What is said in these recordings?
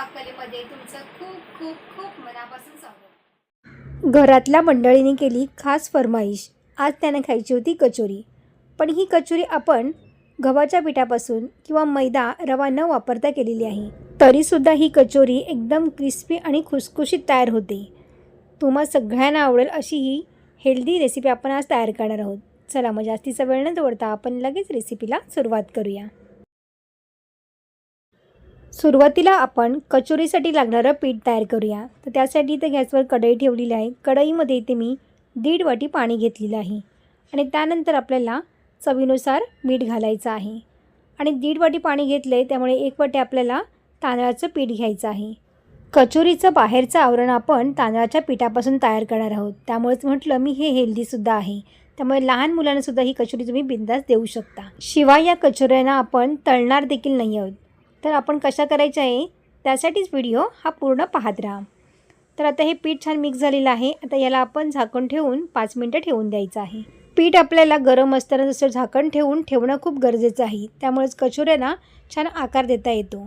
पाककलेमध्ये तुमचं खूप खूप खूप मनापासून स्वागत। घरातल्या मंडळींनी केली खास फरमाईश। आज त्याने खायची होती कचोरी। पण ही कचोरी आपण गव्हाच्या पिठापासून किंवा मैदा रवा न वापरता केलेली आहे। तरीसुद्धा ही कचोरी एकदम क्रिस्पी आणि खुसखुशीत तयार होते। तुम्हा सगळ्यांना आवडेल अशी ही हेल्दी रेसिपी आपण आज तयार करणार आहोत। चला मग जास्तीचा वेळ न दवडता आपण लगेच रेसिपीला सुरुवात करूया। सुरुवातीला आपण कचोरीसाठी लागणारं पीठ तयार करूया। तर त्यासाठी इथे गॅसवर कढई ठेवलेली आहे। कढईमध्ये इथे मी 1.5 वाटी पाणी घेतलेलं आहे आणि त्यानंतर आपल्याला चवीनुसार मीठ घालायचं आहे आणि 1.5 वाटी पाणी घेतलं आहे, त्यामुळे 1 वाटी आपल्याला तांदळाचं पीठ घ्यायचं आहे। कचोरीचं बाहेरचं आवरण आपण तांदळाच्या पिठापासून तयार करणार आहोत, त्यामुळेच म्हटलं मी हे हेल्दीसुद्धा आहे। त्यामुळे लहान मुलांनासुद्धा ही कचोरी तुम्ही बिनधास्त देऊ शकता। शिवाय या कचोऱ्यांना आपण तळणार देखील नाही आहोत। तर आपण कशा करायचं आहे त्यासाठीच व्हिडिओ हा पूर्ण पाहत राहा। तर आता हे पीठ छान मिक्स झालेलं आहे। आता याला आपण झाकण ठेवून 5 मिनिटं ठेवून द्यायचं आहे। पीठ आपल्याला गरम असताना जसं झाकण ठेवणं खूप गरजेचं आहे, त्यामुळेच कचोऱ्यांना छान आकार देता येतो।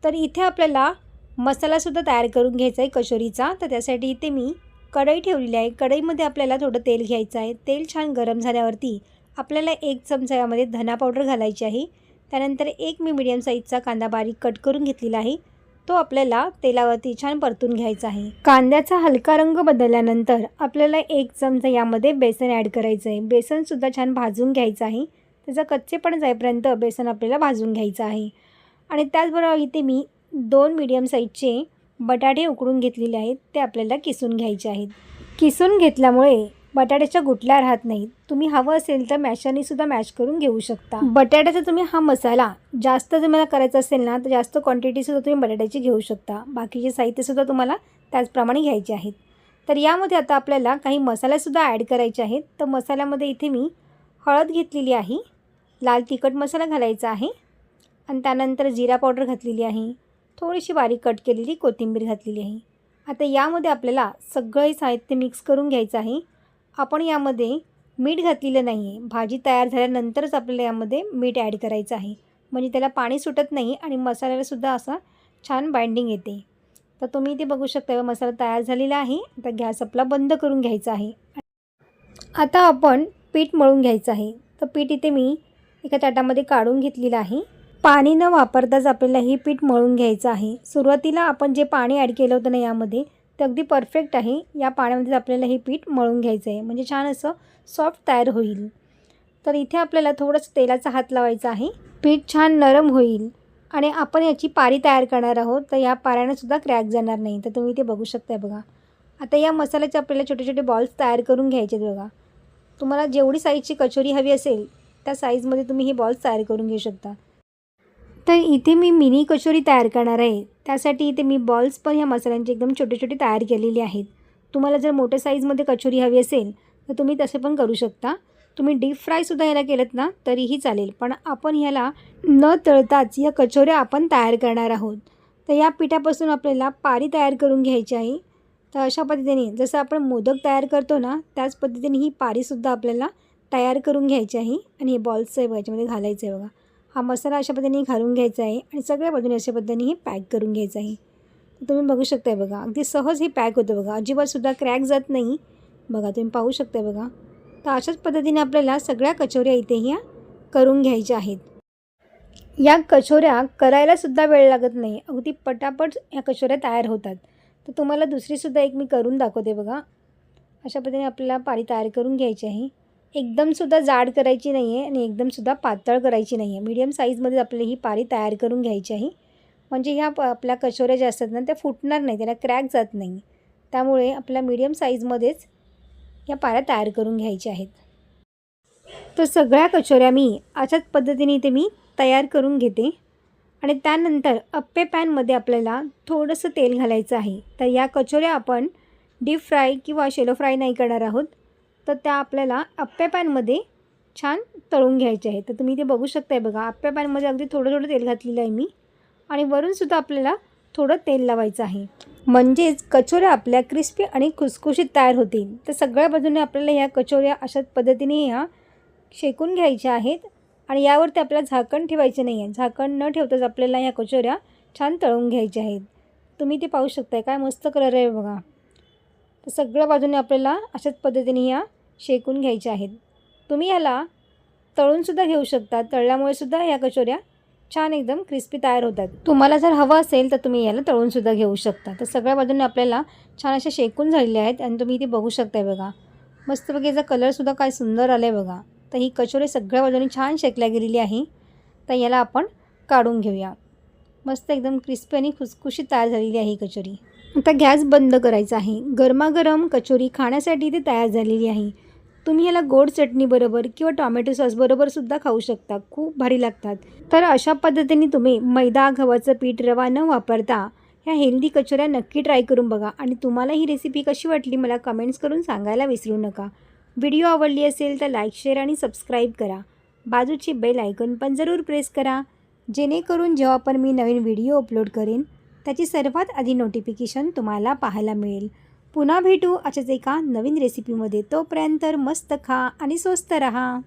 तर इथे आपल्याला मसालासुद्धा तयार करून घ्यायचा आहे कचोरीचा। तर त्यासाठी इथे मी कढई ठेवलेली आहे। कढईमध्ये आपल्याला थोडं तेल घ्यायचं आहे। तेल छान गरम झाल्यावरती आपल्याला 1 चमचा यामध्ये धना पावडर घालायची आहे। त्यानंतर एक मी मीडियम साईजचा कांदा बारीक कट करून घेतलेला आहे, तो आपल्याला तेलावरती छान परतून घ्यायचा आहे। कांद्याचा हलका रंग बदलल्यानंतर आपल्याला 1 चमचा यामध्ये बेसन ॲड करायचं आहे। बेसनसुद्धा छान भाजून घ्यायचं आहे, त्याचा कच्चेपण जाईपर्यंत बेसन आपल्याला भाजून घ्यायचं आहे। आणि त्याचबरोबर इथे मी 2 मीडियम साईजचे बटाटे उकडून घेतलेले आहेत, ते आपल्याला किसून घ्यायचे आहेत। किसून घेतल्यामुळे बटाट्याच्या गुठल्या राहत नाहीत। तुम्ही हवं असेल तर मॅशरनीसुद्धा मॅश करून घेऊ शकता। बटाट्याचा तुम्ही हा मसाला जास्त तुम्हाला करायचा असेल ना, तर जास्त क्वांटिटीसुद्धा तुम्ही बटाट्याची घेऊ शकता। बाकीचे साहित्यसुद्धा तुम्हाला त्याचप्रमाणे घ्यायचे आहेत। तर यामध्ये आता आपल्याला काही मसालेसुद्धा ॲड करायचे आहेत। तर मसाल्यामध्ये इथे मी हळद घेतलेली आहे, लाल तिखट मसाला घालायचा आहे आणि त्यानंतर जिरा पावडर घातलेली आहे, थोडीशी बारीक कट केलेली कोथिंबीर घातलेली आहे। आता यामध्ये आपल्याला सगळे साहित्य मिक्स करून घ्यायचं आहे। आपण यामध्ये मीठ घातलेलं नाही आहे, भाजी तयार झाल्यानंतरच आपल्याला यामध्ये मीठ ॲड करायचं आहे, म्हणजे त्याला पाणी सुटत नाही आणि मसाल्यालासुद्धा असा छान बाइंडिंग येते। तर तुम्ही इथे बघू शकता मसाला तयार झालेला आहे। आता गॅस आपला बंद करून घ्यायचा आहे। आता आपण पीठ मळून घ्यायचं आहे। तर पीठ इथे मी एका ताटामध्ये काढून घेतलेलं आहे। पाणी न वापरताच आपल्याला हे पीठ मळून घ्यायचं आहे। सुरुवातीला आपण जे पाणी ॲड केलं होतं ना यामध्ये, ते अगदी परफेक्ट आहे। या पाण्यामध्ये आपल्याला हे पीठ मळून घ्यायचं आहे, म्हणजे छान असं सॉफ्ट तयार होईल। तर इथे आपल्याला थोडंसं तेलाचा हात लावायचा आहे, पीठ छान नरम होईल आणि आपण याची पारी तयार करणार आहोत। तर या पाऱ्यानेसुद्धा क्रॅक जाणार नाही। तर तुम्ही इथे बघू शकता बघा। आता या मसाल्याचे आपल्याला छोटे छोटे बॉल्स तयार करून घ्यायचे आहेत बघा। तुम्हाला जेवढी साईजची कचोरी हवी असेल त्या साईजमध्ये तुम्ही हे बॉल्स तयार करून घेऊ शकता। तर इथे मी मिनी कचोरी तयार करणार आहे, त्यासाठी इथे मी बॉल्स पण ह्या मसाल्यांचे एकदम छोटे छोटे तयार केलेले आहेत। तुम्हाला जर मोठ्या साईजमध्ये कचोरी हवी असेल तर तुम्ही तसे पण करू शकता। तुम्ही डीप फ्रायसुद्धा याला केलं ना तरीही चालेल, पण आपण ह्याला न तळताच या कचोऱ्या आपण तयार करणार आहोत। तर या पिठापासून आपल्याला पारी तयार करून घ्यायची आहे। तर अशा पद्धतीने जसं आपण मोदक तयार करतो ना, त्याच पद्धतीने ही पारीसुद्धा आपल्याला तयार करून घ्यायची आहे आणि हे बॉल्स याच्यामध्ये घालायचं आहे बघा। हा मसाला अशा पद्धतीने घालून घ्यायचा आहे आणि सगळ्या बाजूने अशा पद्धतीने हे पॅक करून घ्यायचं आहे। तर तुम्ही बघू शकताय बघा, अगदी सहज हे पॅक होतं बघा, अजिबातसुद्धा क्रॅक जात नाही बघा, तुम्ही पाहू शकताय बघा। तर अशाच पद्धतीने आपल्याला सगळ्या कचोऱ्या इथे ह्या करून घ्यायच्या आहेत। या कचोऱ्या करायलासुद्धा वेळ लागत नाही, अगदी पटापट या कचोऱ्या तयार होतात। तर तुम्हाला दुसरीसुद्धा एक मी करून दाखवते बघा। अशा पद्धतीने आपल्याला पारी तयार करून घ्यायची आहे। एकदमसुद्धा जाड करायची नाही आहे आणि एकदमसुद्धा पातळ करायची नाही आहे, मीडियम साईजमध्ये आपल्याला ही पारी तयार करून घ्यायची आहे। म्हणजे ह्या आपल्या कचोऱ्या ज्या असतात ना त्या फुटणार नाही, त्याला क्रॅक जात नाही। त्यामुळे आपल्या मीडियम साईजमध्येच या पाऱ्या तयार करून घ्यायच्या आहेत। तर सगळ्या कचोऱ्या मी अशाच पद्धतीने इथे मी तयार करून घेते आणि त्यानंतर अप्पे पॅनमध्ये आपल्याला थोडंसं तेल घालायचं आहे। तर या कचोऱ्या आपण डीप फ्राय किंवा शेलो फ्राय नाही करणार आहोत, तर त्या आपल्याला अप्पे पॅनमध्ये छान तळून घ्यायचे आहेत। तर तुम्ही इथे बघू शकताय बघा, अप्पे पॅनमध्ये अगदी थोडं थोडं तेल घातलेलं आहे मी आणि वरूनसुद्धा आपल्याला थोडं तेल लावायचं आहे, म्हणजेच कचोऱ्या आपल्या क्रिस्पी आणि खुसखुशीत तयार होतील। तर सगळ्या बाजूने आपल्याला ह्या कचोऱ्या अशाच पद्धतीने ह्या शेकून घ्यायच्या आहेत आणि यावरती आपल्याला झाकण ठेवायचे नाही आहे। झाकण न ठेवताच आपल्याला ह्या कचोऱ्या छान तळून घ्यायचे आहेत. तुम्ही ते पाहू शकताय काय मस्त कलर आहे बघा. तर सगळ्या बाजूने आपल्याला अशाच पद्धतीने या शेकून घ्यायच्या आहेत. तुम्ही ह्याला तळूनसुद्धा घेऊ शकता. तळल्यामुळे सुद्धा ह्या कचोऱ्या छान एकदम क्रिस्पी तयार होतात. तुम्हाला जर हवं असेल तर तुम्ही याला तळूनसुद्धा घेऊ शकता. तर सगळ्या बाजूने आपल्याला छान अशा शेकून झालेल्या आहेत आणि तुम्ही इथे बघू शकताय बघा. मस्तपैकी याचा कलरसुद्धा काय सुंदर आला आहे बघा. तर ही कचोरी सगळ्या बाजूने छान शेकल्या गेलेली आहे. तर याला आपण काढून घेऊया. मस्त एकदम क्रिस्पी आणि खुसखुशीत तयार झालेली आहे ही कचोरी. आता गॅस बंद करायचा आहे. गरमागरम कचोरी खाण्यासाठी ती तयार झालेली आहे. तुम्ही ह्याला गोड चटणीबरोबर किंवा टॉमॅटो सॉसबरोबर सुद्धा खाऊ शकता. खूप भारी लागतात. तर अशा पद्धतीने तुम्ही मैदा, गव्हाचं पीठ, रवा न वापरता ह्या हेल्दी कचोऱ्या नक्की ट्राय करून बघा. आणि तुम्हाला ही रेसिपी कशी वाटली मला कमेंट्स करून सांगायला विसरू नका. व्हिडिओ आवडली असेल तर लाईक, शेअर आणि सबस्क्राईब करा. बाजूची बेल आयकॉन पण जरूर प्रेस करा, जेणेकरून जेव्हा पण मी नवीन व्हिडिओ अपलोड करेन त्याची सर्वात आधी नोटिफिकेशन तुम्हाला पाहायला मिळेल. पुन्हा भेटू अशाच एका नवीन रेसिपीमध्ये. तोपर्यंत मस्त खा आणि स्वस्त रहा.